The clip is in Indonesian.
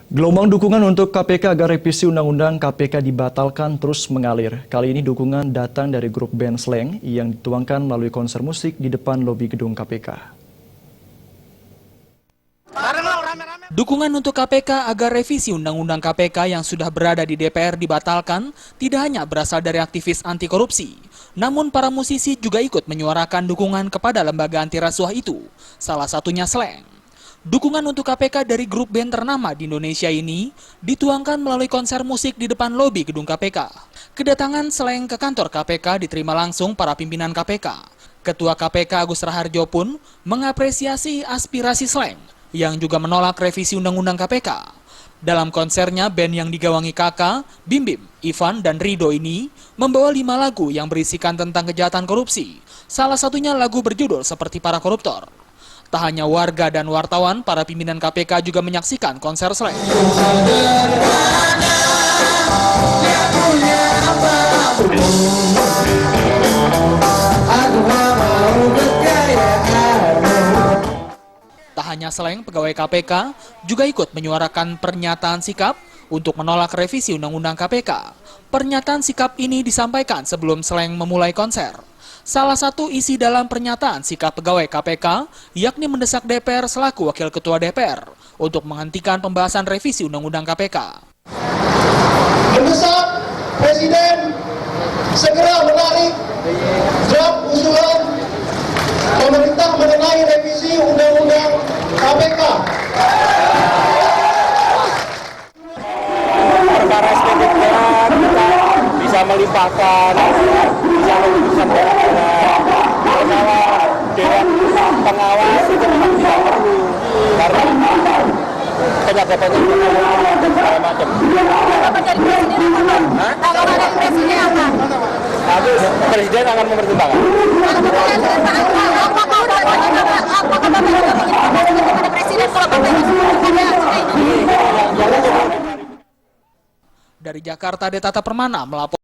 Gelombang dukungan untuk KPK agar revisi Undang-Undang KPK dibatalkan terus mengalir. Kali ini dukungan datang dari grup band Slank yang dituangkan melalui konser musik di depan lobi gedung KPK. Dukungan untuk KPK agar revisi Undang-Undang KPK yang sudah berada di DPR dibatalkan tidak hanya berasal dari aktivis anti korupsi, namun para musisi juga ikut menyuarakan dukungan kepada lembaga anti rasuah itu, salah satunya Slank. Dukungan untuk KPK dari grup band ternama di Indonesia ini dituangkan melalui konser musik di depan lobi gedung KPK. Kedatangan Slank ke kantor KPK diterima langsung para pimpinan KPK. Ketua KPK Agus Raharjo pun mengapresiasi aspirasi Slank yang juga menolak revisi Undang-Undang KPK. Dalam konsernya, band yang digawangi Kaka, Bim Bim, Ivan, dan Rido ini membawa 5 lagu yang berisikan tentang kejahatan korupsi. Salah satunya lagu berjudul Seperti Para Koruptor. Tak hanya warga dan wartawan, para pimpinan KPK juga menyaksikan konser Slank. Tak hanya Slank, pegawai KPK juga ikut menyuarakan pernyataan sikap untuk menolak revisi Undang-Undang KPK. Pernyataan sikap ini disampaikan sebelum Slank memulai konser. Salah satu isi dalam pernyataan sikap pegawai KPK, yakni mendesak DPR selaku Wakil Ketua DPR untuk menghentikan pembahasan revisi Undang-Undang KPK. Mendesak Presiden segera menarik draft usulan pemerintah mengenai revisi Undang-Undang KPK. Perkara estetiknya kita bisa melimpahkan, bisa memutuskan perkara dewan pengawas itu memang tidak perlu karena penyadapan dan segala macam. Tanggapan dari Presiden apa? Tanggapan dari Presiden apa? Nanti Presiden akan mempertimbangkan. Apakah sudah menginformasikan kepada Presiden kalau katanya sudah ini? Dari Jakarta, Detata Permana melapor.